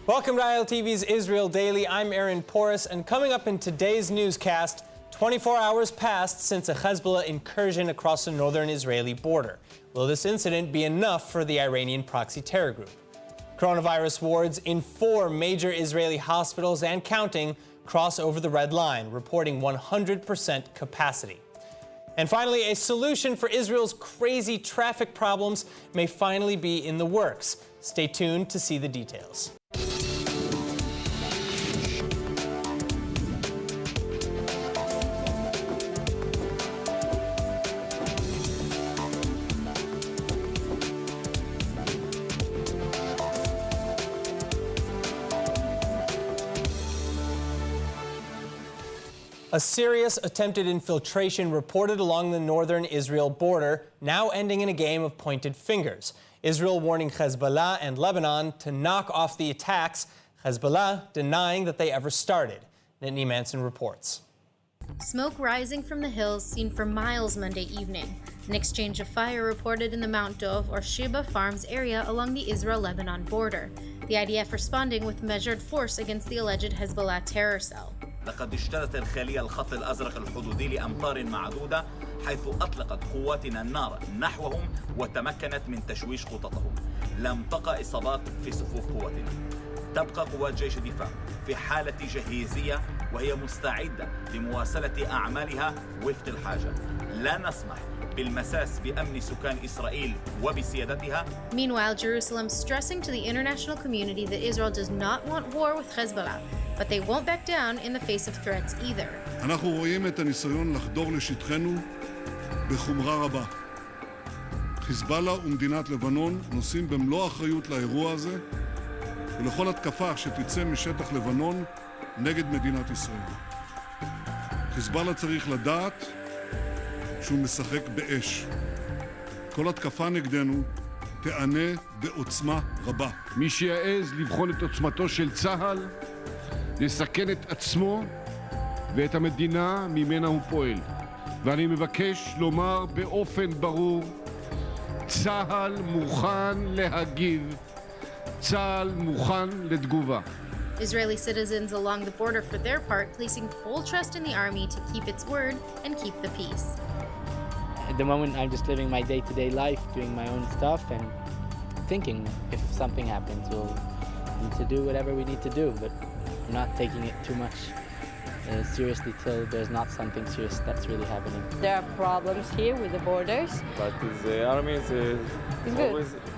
Welcome to ILTV's Israel Daily. I'm Aaron Porras, and coming up in today's newscast, 24 hours passed since a Hezbollah incursion across the northern Israeli border. Will this incident be enough for the Iranian proxy terror group? Coronavirus wards in 4 major Israeli hospitals and counting cross over the red line, reporting 100% capacity. And finally, a solution for Israel's crazy traffic problems may finally be in the works. Stay tuned to see the details. A serious attempted infiltration reported along the northern Israel border, now ending in a game of pointed fingers. Israel warning Hezbollah and Lebanon to knock off the attacks, Hezbollah denying that they ever started. Nittany Manson reports. Smoke rising from the hills seen for miles Monday evening. An exchange of fire reported in the Mount Dov or Sheba Farms area along the Israel-Lebanon border. The IDF responding with measured force against the alleged Hezbollah terror cell. لقد اشتدت الخلية الخط الأزرق الحدودي لأمطار معدودة حيث أطلقت قواتنا النار نحوهم وتمكنت من تشويش خططهم. لم تقع إصابات في صفوف قواتنا. تبقى قوات جيش الدفاع في حالة جهيزية وهي مستعدة لمواصلة أعمالها وفق الحاجة. لا نسمح بالمساس بأمن سكان إسرائيل وبسيادتها. Meanwhile, Jerusalem stressing to the international community that Israel does not want war with Hezbollah, but they won't back down in the face of threats either. אנחנו רואים את הניסיון לחדור לשטחנו בחומרה רבה. חיזבאללה ומדינת לבנון נושאים במלוא אחריות לאירוע הזה ולכל התקפה שתצא משטח לבנון נגד מדינת ישראל. חיזבאללה צריך לדעת שהוא משחק באש. כל התקפה נגדנו תענה בעוצמה רבה. מי שיעז לבחון את עוצמתו של צה"ל יסכן את עצמו ואת המדינה ממנה הוא פועל. ואני מבקש לומר באופן ברור, צה"ל מוכן להגיב, צה"ל מוכן לתגובה. Israeli citizens along the border, for their part, placing full trust in the army to keep its word and keep the peace. At the moment, I'm just living my day-to-day life, doing my own stuff, and thinking if something happens, we'll need to do whatever we need to do, but we're not taking it too much seriously till there's not something serious that's really happening. There are problems here with the borders. But the army is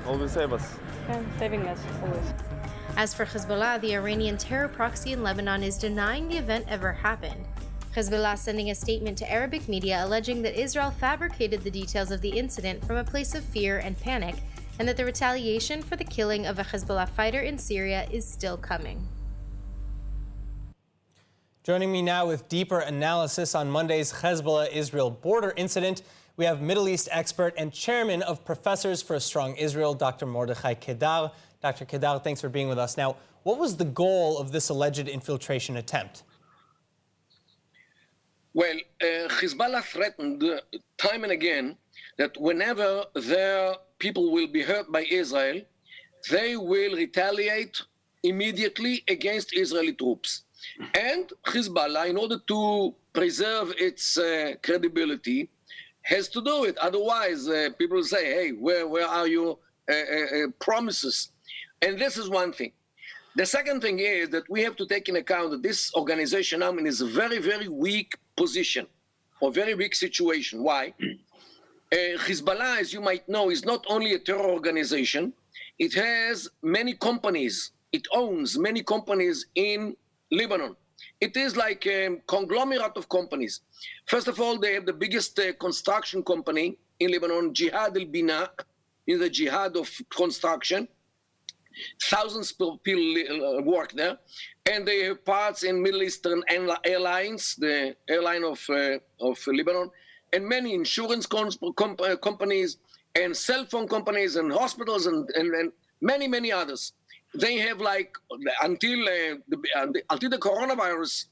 always save us. Yeah, saving us, always. As for Hezbollah, the Iranian terror proxy in Lebanon is denying the event ever happened. Hezbollah sending a statement to Arabic media alleging that Israel fabricated the details of the incident from a place of fear and panic, and that the retaliation for the killing of a Hezbollah fighter in Syria is still coming. Joining me now with deeper analysis on Monday's Hezbollah-Israel border incident, we have Middle East expert and chairman of Professors for a Strong Israel, Dr. Mordechai Kedar. Dr. Kedar, thanks for being with us. Now, what was the goal of this alleged infiltration attempt? Well, Hezbollah threatened time and again that whenever their people will be hurt by Israel, they will retaliate immediately against Israeli troops. And Hezbollah, in order to preserve its credibility, has to do it. Otherwise, people say, hey, where are your promises? And this is one thing. The second thing is that we have to take into account that this organization now is a very, very weak position or very weak situation. Why? Hezbollah, as you might know, is not only a terror organization. It has many companies. It owns many companies in Lebanon. It is like a conglomerate of companies. First of all, they have the biggest construction company in Lebanon, Jihad al-Bina, in the jihad of construction. Thousands of people work there. And they have parts in Middle Eastern Airlines, the airline of Lebanon, and many insurance companies, and cell phone companies, and hospitals, and many, many others. They have until the coronavirus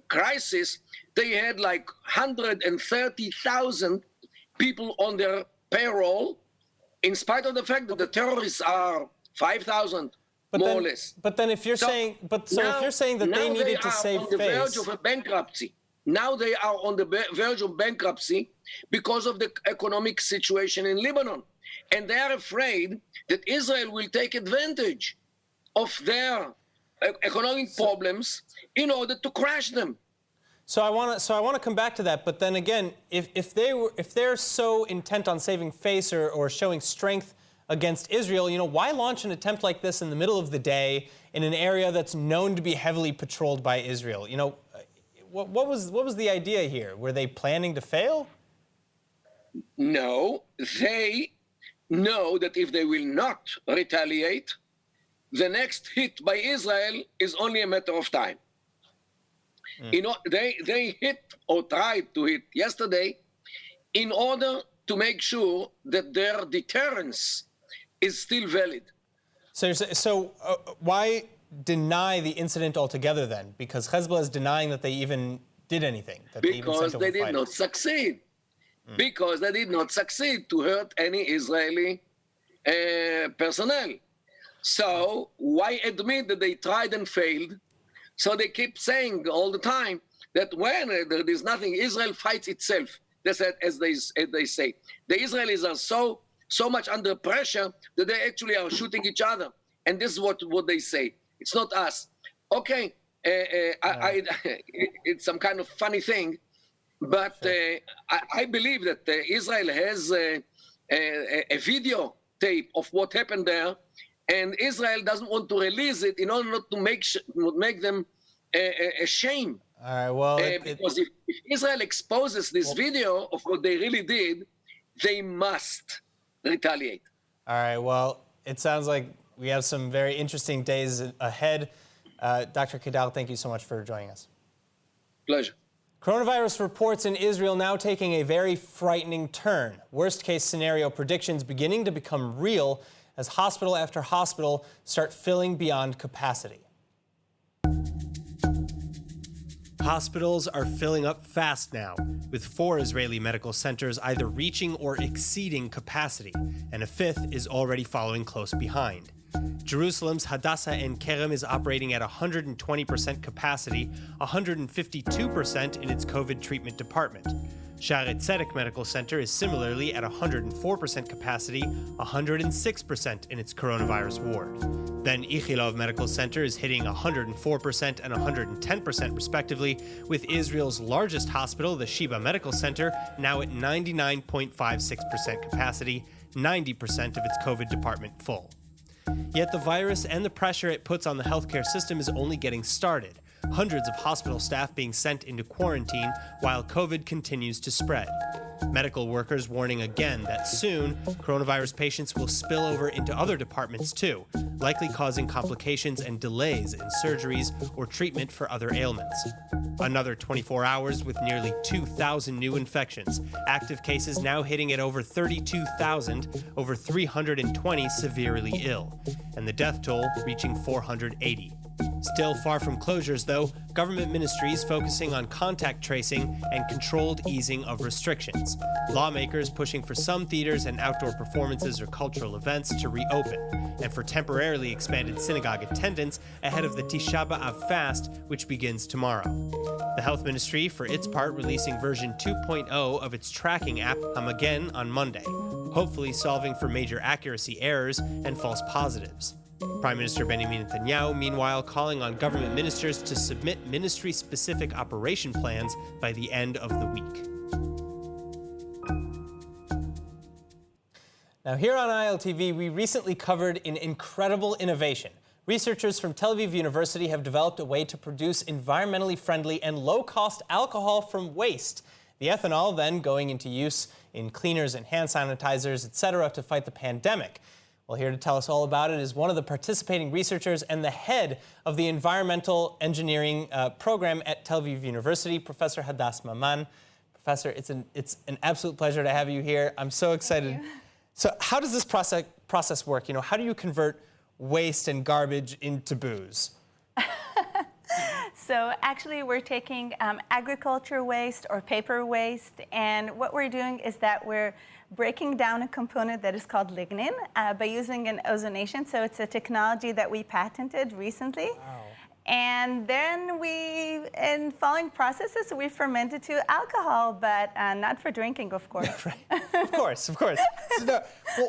crisis, they had 130,000 people on their payroll, in spite of the fact that the terrorists are 5,000. more or less. But then if you're saying, if you're saying that they needed to save face, now they are on the verge of a bankruptcy. Now they are on the verge of bankruptcy because of the economic situation in Lebanon. And they are afraid that Israel will take advantage of their economic problems in order to crash them. So I want to come back to that. But then again, if they're so intent on saving face or showing strength against Israel, why launch an attempt like this in the middle of the day in an area that's known to be heavily patrolled by Israel? What was the idea here? Were they planning to fail? No, they know that if they will not retaliate, the next hit by Israel is only a matter of time. They hit or tried to hit yesterday in order to make sure that their deterrence is still valid. So why deny the incident altogether then? Because Hezbollah is denying that they even did anything. Because they did not succeed. Because they did not succeed to hurt any Israeli personnel. So why admit that they tried and failed? So they keep saying all the time that when there is nothing, Israel fights itself. That's as they say. The Israelis are so much under pressure that they actually are shooting each other. And this is what they say. It's not us. Okay, it's some kind of funny thing, but I believe that Israel has a video tape of what happened there, and Israel doesn't want to release it in order not to make them ashamed. All right, well... because if Israel exposes this video of what they really did, they must retaliate. All right, well, it sounds like we have some very interesting days ahead. Dr. Kedal, thank you so much for joining us. Pleasure. Coronavirus reports in Israel now taking a very frightening turn. Worst-case scenario predictions beginning to become real as hospital after hospital start filling beyond capacity. Hospitals are filling up fast now, with 4 Israeli medical centers either reaching or exceeding capacity, and a 5th is already following close behind. Jerusalem's Hadassah Ein Kerem is operating at 120% capacity, 152% in its COVID treatment department. Shaare Tzedek Medical Center is similarly at 104% capacity, 106% in its coronavirus ward. Ben Ichilov Medical Center is hitting 104% and 110% respectively, with Israel's largest hospital, the Sheba Medical Center, now at 99.56% capacity, 90% of its COVID department full. Yet the virus and the pressure it puts on the healthcare system is only getting started. Hundreds of hospital staff being sent into quarantine while COVID continues to spread. Medical workers warning again that soon, coronavirus patients will spill over into other departments too, likely causing complications and delays in surgeries or treatment for other ailments. Another 24 hours with nearly 2,000 new infections, active cases now hitting at over 32,000, over 320 severely ill, and the death toll reaching 480. Still far from closures, though, government ministries focusing on contact tracing and controlled easing of restrictions. Lawmakers pushing for some theaters and outdoor performances or cultural events to reopen, and for temporarily expanded synagogue attendance ahead of the Tisha B'Av fast, which begins tomorrow. The Health Ministry, for its part, releasing version 2.0 of its tracking app, Hamagen, on Monday, hopefully solving for major accuracy errors and false positives. Prime Minister Benjamin Netanyahu, meanwhile, calling on government ministers to submit ministry-specific operation plans by the end of the week. Now, here on ILTV, we recently covered an incredible innovation. Researchers from Tel Aviv University have developed a way to produce environmentally friendly and low-cost alcohol from waste. The ethanol then going into use in cleaners and hand sanitizers, etc., to fight the pandemic. Well, here to tell us all about it is one of the participating researchers and the head of the environmental engineering program at Tel Aviv University, Professor Hadass Maman. Professor, it's an absolute pleasure to have you here. I'm so excited. So how does this process work? How do you convert waste and garbage into booze? So actually, we're taking agriculture waste or paper waste, and what we're doing is that we're breaking down a component that is called lignin by using an ozonation. So it's a technology that we patented recently. Wow. And then in following processes, we ferment it to alcohol, but not for drinking, of course. Right. Of course, of course. So now,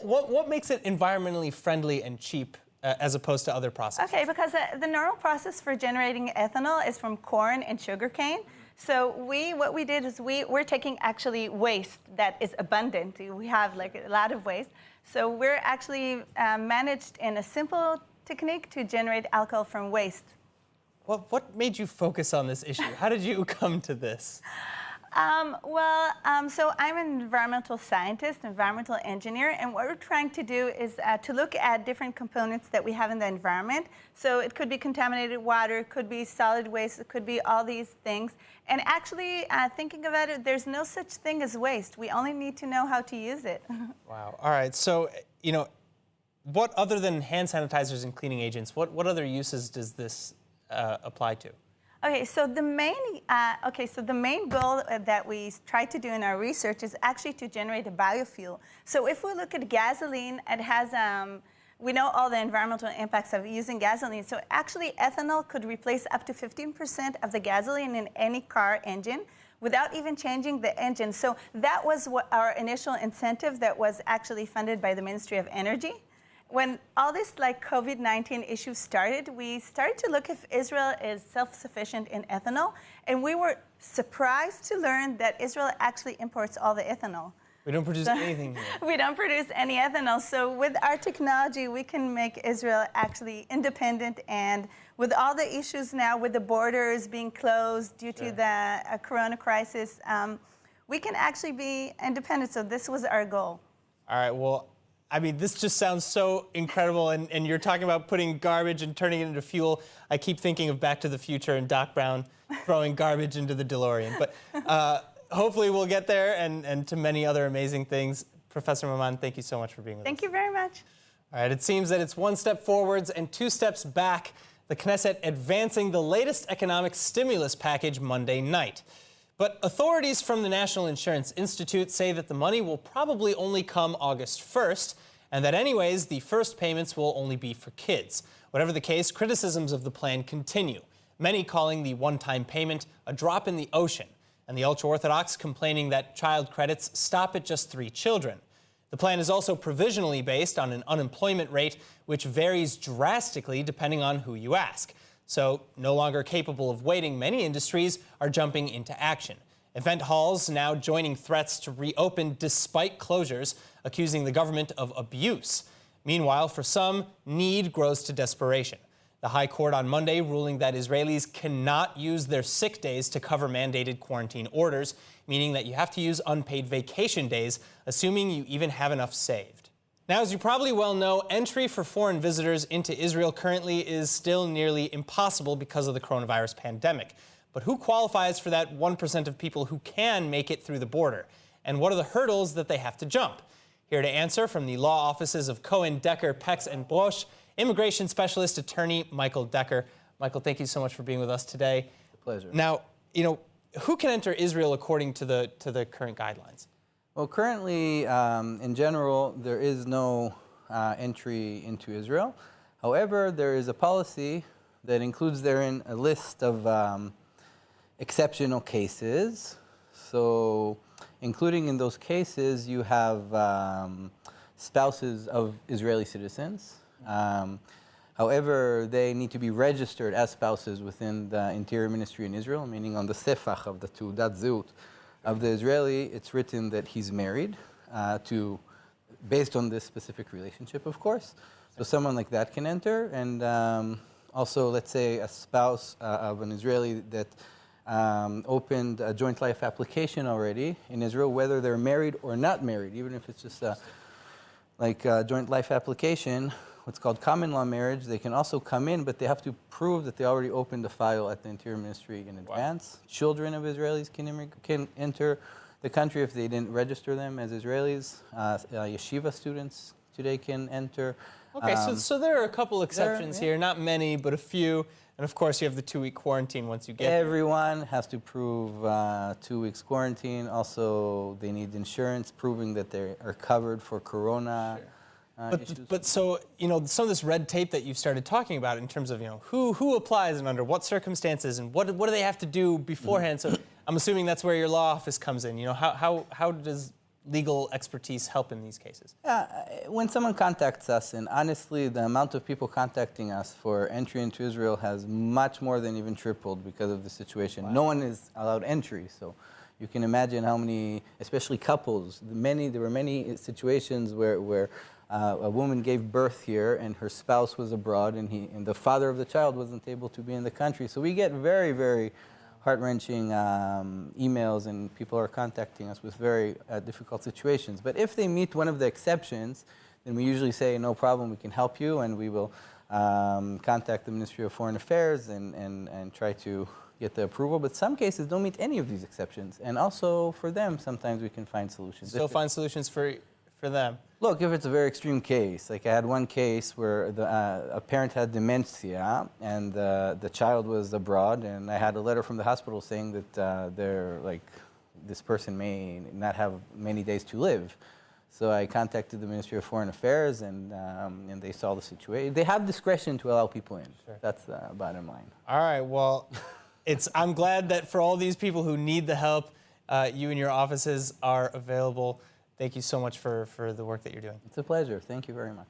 what makes it environmentally friendly and cheap as opposed to other processes? Okay, because the normal process for generating ethanol is from corn and sugarcane. So what we did is we're taking actually waste that is abundant. We have like a lot of waste. So we're actually managed in a simple technique to generate alcohol from waste. Well, what made you focus on this issue? How did you come to this? So I'm an environmental scientist, environmental engineer, and what we're trying to do is to look at different components that we have in the environment. So it could be contaminated water, it could be solid waste, it could be all these things. And actually, thinking about it, there's no such thing as waste. We only need to know how to use it. Wow. All right. So, what other than hand sanitizers and cleaning agents, what other uses does this apply to? Okay, so the main goal that we try to do in our research is actually to generate a biofuel. So if we look at gasoline, it has we know all the environmental impacts of using gasoline. So actually, ethanol could replace up to 15% of the gasoline in any car engine without even changing the engine. So that was what our initial incentive that was actually funded by the Ministry of Energy. When all this COVID-19 issues started, we started to look if Israel is self-sufficient in ethanol, and we were surprised to learn that Israel actually imports all the ethanol. We don't produce anything here. We don't produce any ethanol. So with our technology, we can make Israel actually independent. And with all the issues now with the borders being closed due to the corona crisis, we can actually be independent. So this was our goal. All right, well, I mean, this just sounds so incredible, and you're talking about putting garbage and turning it into fuel. I keep thinking of Back to the Future and Doc Brown throwing garbage into the DeLorean. But hopefully we'll get there, and to many other amazing things. Professor Maman, thank you so much for being with us. Thank you very much. All right, it seems that it's one step forwards and two steps back. The Knesset advancing the latest economic stimulus package Monday night. But authorities from the National Insurance Institute say that the money will probably only come August 1st, and that anyways, the first payments will only be for kids. Whatever the case, criticisms of the plan continue, many calling the one-time payment a drop in the ocean, and the ultra-Orthodox complaining that child credits stop at just 3 children. The plan is also provisionally based on an unemployment rate which varies drastically depending on who you ask. So, no longer capable of waiting, many industries are jumping into action. Event halls now joining threats to reopen despite closures, accusing the government of abuse. Meanwhile, for some, need grows to desperation. The High Court on Monday ruling that Israelis cannot use their sick days to cover mandated quarantine orders, meaning that you have to use unpaid vacation days, assuming you even have enough saved. Now, as you probably well know, entry for foreign visitors into Israel currently is still nearly impossible because of the coronavirus pandemic. But who qualifies for that 1% of people who can make it through the border? And what are the hurdles that they have to jump? Here to answer from the law offices of Cohen, Decker, Pex, and Bosch, immigration specialist attorney Michael Decker. Michael, thank you so much for being with us today. Pleasure. Now, who can enter Israel according to the current guidelines? Well, currently, in general, there is no entry into Israel. However, there is a policy that includes therein a list of exceptional cases. So, including in those cases, you have spouses of Israeli citizens. However, they need to be registered as spouses within the Interior Ministry in Israel, meaning on the sefach of the Teudat Zehut of the Israeli, it's written that he's married based on this specific relationship, of course. So someone like that can enter. And also, let's say, a spouse of an Israeli that opened a joint life application already in Israel, whether they're married or not married, even if it's just a joint life application, what's called common law marriage, they can also come in, but they have to prove that they already opened the file at the Interior Ministry in advance. Wow. Children of Israelis can enter the country if they didn't register them as Israelis. Yeshiva students today can enter. Okay, so there are a couple exceptions here, not many, but a few. And of course, you have the 2-week quarantine once you get there. Everyone has to prove 2 weeks quarantine. Also, they need insurance proving that they are covered for corona. Issues. But so, some of this red tape that you've started talking about in terms of, who applies and under what circumstances and what do they have to do beforehand. So I'm assuming that's where your law office comes in. How does legal expertise help in these cases? When someone contacts us, and honestly, the amount of people contacting us for entry into Israel has much more than even tripled because of the situation. Wow. No one is allowed entry, so you can imagine how many, especially couples, there were many situations where a woman gave birth here and her spouse was abroad and the father of the child wasn't able to be in the country. So we get very, very heart-wrenching emails, and people are contacting us with very difficult situations. But if they meet one of the exceptions, then we usually say, no problem, we can help you, and we will contact the Ministry of Foreign Affairs and try to get the approval. But some cases don't meet any of these exceptions. And also for them, sometimes we can find solutions. Still find solutions for them? Look, if it's a very extreme case, like I had one case where a parent had dementia and the child was abroad, and I had a letter from the hospital saying that this person may not have many days to live. So I contacted the Ministry of Foreign Affairs, and they saw the situation. They have discretion to allow people in. Sure. That's the bottom line. All right, well, I'm glad that for all these people who need the help, you and your offices are available. Thank you so much for the work that you're doing. It's a pleasure. Thank you very much.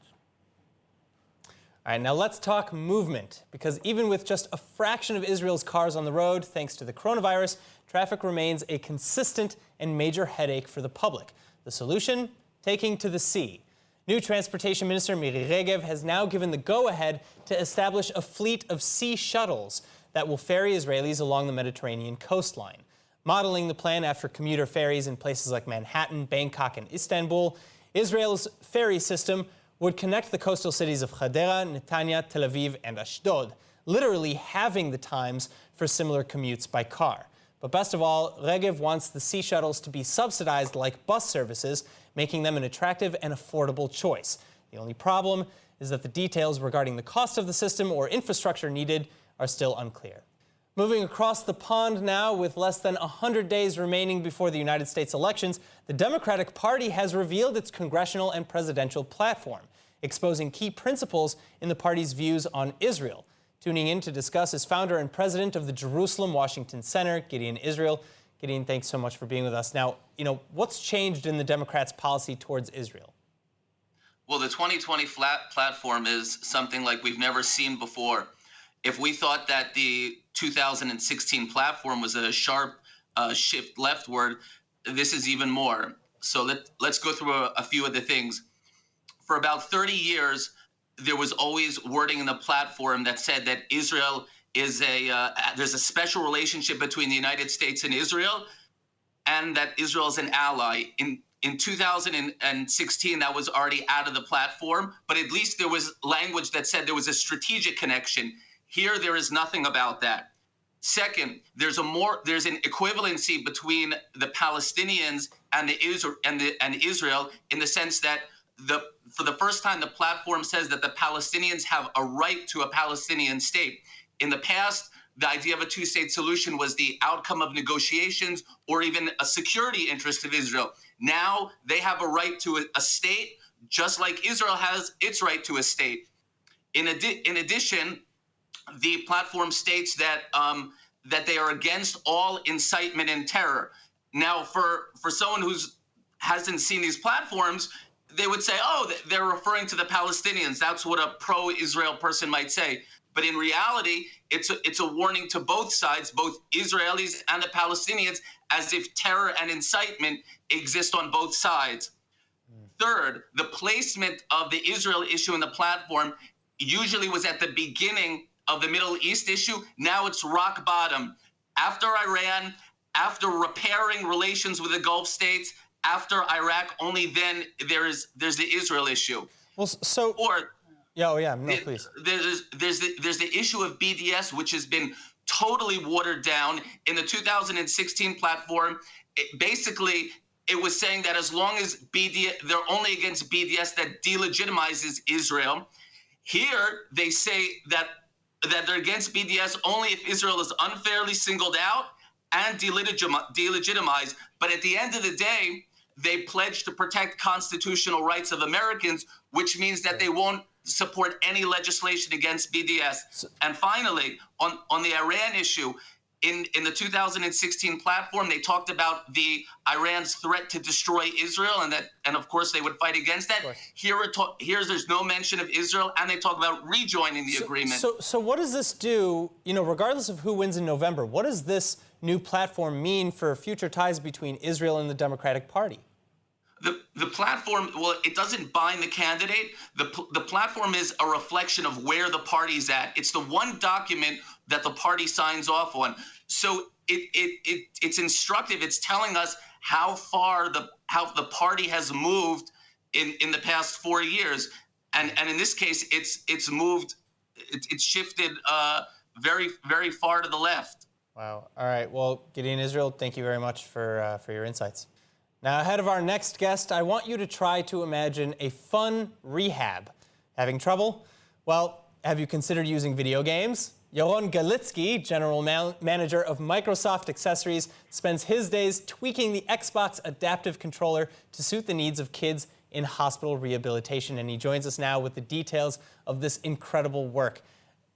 All right, now let's talk movement, because even with just a fraction of Israel's cars on the road, thanks to the coronavirus, traffic remains a consistent and major headache for the public. The solution? Taking to the sea. New Transportation Minister Miri Regev has now given the go-ahead to establish a fleet of sea shuttles that will ferry Israelis along the Mediterranean coastline. Modeling the plan after commuter ferries in places like Manhattan, Bangkok, and Istanbul, Israel's ferry system would connect the coastal cities of Hadera, Netanya, Tel Aviv, and Ashdod, literally halving the times for similar commutes by car. But best of all, Regev wants the sea shuttles to be subsidized like bus services, making them an attractive and affordable choice. The only problem is that the details regarding the cost of the system or infrastructure needed are still unclear. Moving across the pond now, with less than 100 days remaining before the United States elections, the Democratic Party has revealed its congressional and presidential platform, exposing key principles in the party's views on Israel. Tuning in to discuss is founder and president of the Jerusalem Washington Center, Gideon Israel. Gideon, thanks so much for being with us. Now, what's changed in the Democrats' policy towards Israel? Well, the 2020 platform is something like we've never seen before. If we thought that the 2016 platform was a sharp shift leftward, this is even more. So let's go through a few of the things. For about 30 years, there was always wording in the platform that said that Israel is there's a special relationship between the United States and Israel, and that Israel is an ally. In 2016, that was already out of the platform, but at least there was language that said there was a strategic connection. Here, there is nothing about that. Second, there's an equivalency between the Palestinians and Israel in the sense that for the first time, the platform says that the Palestinians have a right to a Palestinian state. In the past, the idea of a two-state solution was the outcome of negotiations or even a security interest of Israel. Now they have a right to a state, just like Israel has its right to a state. In addition, the platform states that that they are against all incitement and terror. Now, for someone who hasn't seen these platforms, they would say, oh, they're referring to the Palestinians. That's what a pro-Israel person might say. But in reality, it's a warning to both sides, both Israelis and the Palestinians, as if terror and incitement exist on both sides. Third, the placement of the Israel issue in the platform usually was at the beginning of the Middle East issue. Now it's rock bottom. After Iran, after repairing relations with the Gulf states, after Iraq, only then there's the Israel issue. Well, so please. There's the issue of BDS, which has been totally watered down in the 2016 platform. Basically, it was saying that as long as they're only against BDS that delegitimizes Israel. Here, they say that they're against BDS only if Israel is unfairly singled out and delegitimized. But at the end of the day, they pledge to protect constitutional rights of Americans, which means that they won't support any legislation against BDS. And finally, on the Iran issue, in the 2016 platform, they talked about Iran's threat to destroy Israel, and of course they would fight against that. Here there's no mention of Israel, and they talk about rejoining the agreement. So what does this do? Regardless of who wins in November, what does this new platform mean for future ties between Israel and the Democratic Party? The platform, well, it doesn't bind the candidate. The platform is a reflection of where the party's at. It's the one document that the party signs off on. So it's instructive. It's telling us how far the party has moved in the past 4 years, and in this case, it's moved, it's shifted very, very far to the left. Wow. All right. Well, Gideon Israel, thank you very much for your insights. Now, ahead of our next guest, I want you to try to imagine a fun rehab. Having trouble? Well, have you considered using video games? Yaron Galitsky, general manager of Microsoft Accessories, spends his days tweaking the Xbox adaptive controller to suit the needs of kids in hospital rehabilitation. And he joins us now with the details of this incredible work.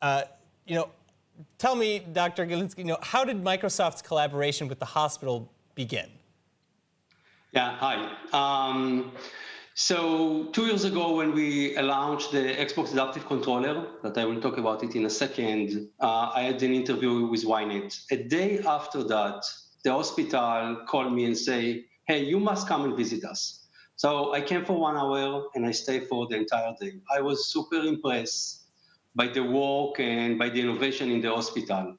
Tell me, Dr. Galitsky, how did Microsoft's collaboration with the hospital begin? Yeah, hi. So 2 years ago, when we launched the Xbox Adaptive Controller, that I will talk about it in a second, I had an interview with Ynet. A day after that, the hospital called me and say, hey, you must come and visit us. So I came for 1 hour and I stayed for the entire day. I was super impressed by the work and by the innovation in the hospital.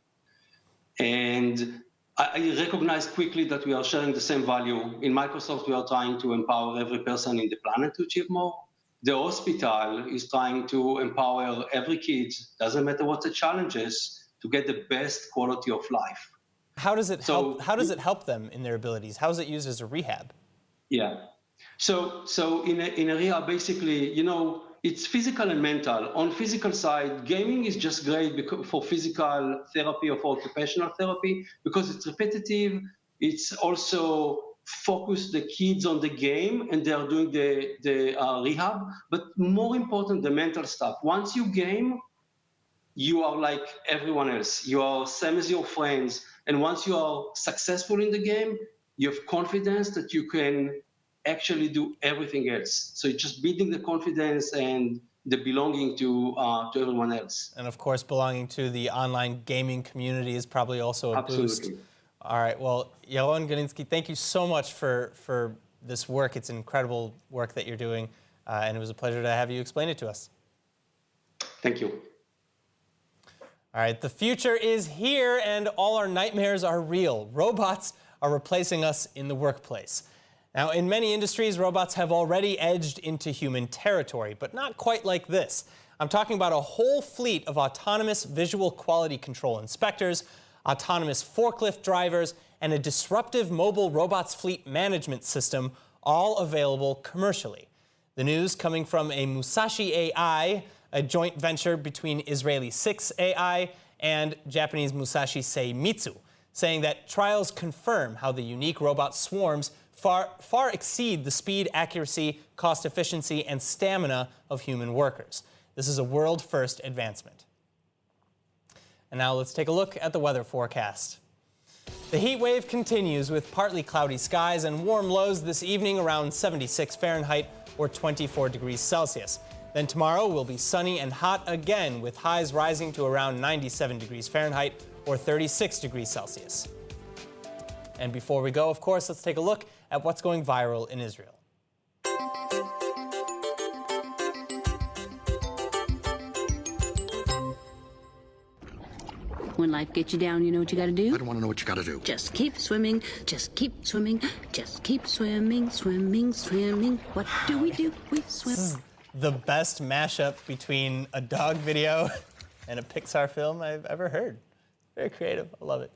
And I recognized quickly that we are sharing the same value. In Microsoft, we are trying to empower every person in the planet to achieve more. The hospital is trying to empower every kid, doesn't matter what the challenge is, to get the best quality of life. How does it help them in their abilities? How is it used as a rehab? Yeah. So in a rehab, basically, it's physical and mental. On physical side, gaming is just great for physical therapy or for occupational therapy because it's repetitive. It's also focus the kids on the game and they are doing the rehab. But more important, the mental stuff. Once you game, you are like everyone else. You are same as your friends. And once you are successful in the game, you have confidence that you can actually do everything else. So it's just building the confidence and the belonging to everyone else. And of course, belonging to the online gaming community is probably also a boost. All right, well, Yaron Galitsky, thank you so much for this work. It's incredible work that you're doing, and it was a pleasure to have you explain it to us. Thank you. All right, the future is here, and all our nightmares are real. Robots are replacing us in the workplace. Now, in many industries, robots have already edged into human territory, but not quite like this. I'm talking about a whole fleet of autonomous visual quality control inspectors, autonomous forklift drivers, and a disruptive mobile robots fleet management system, all available commercially. The news coming from a Musashi AI, a joint venture between Israeli 6 AI and Japanese Musashi Seimitsu, saying that trials confirm how the unique robot swarms far exceed the speed, accuracy, cost efficiency, and stamina of human workers. This is a world-first advancement. And now let's take a look at the weather forecast. The heat wave continues with partly cloudy skies and warm lows this evening around 76 Fahrenheit or 24 degrees Celsius. Then tomorrow will be sunny and hot again with highs rising to around 97 degrees Fahrenheit or 36 degrees Celsius. And before we go, of course, let's take a look at what's going viral in Israel. When life gets you down, you know what you gotta do? I don't want to know what you gotta do. Just keep swimming, just keep swimming, just keep swimming, swimming, swimming. What do? We swim. This is the best mashup between a dog video and a Pixar film I've ever heard. Very creative, I love it.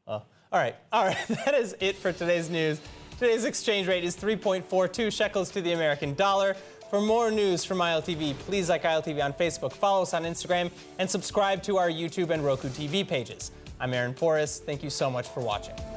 All right, that is it for today's news. Today's exchange rate is 3.42 shekels to the American dollar. For more news from ILTV, please like ILTV on Facebook, follow us on Instagram, and subscribe to our YouTube and Roku TV pages. I'm Aaron Porras. Thank you so much for watching.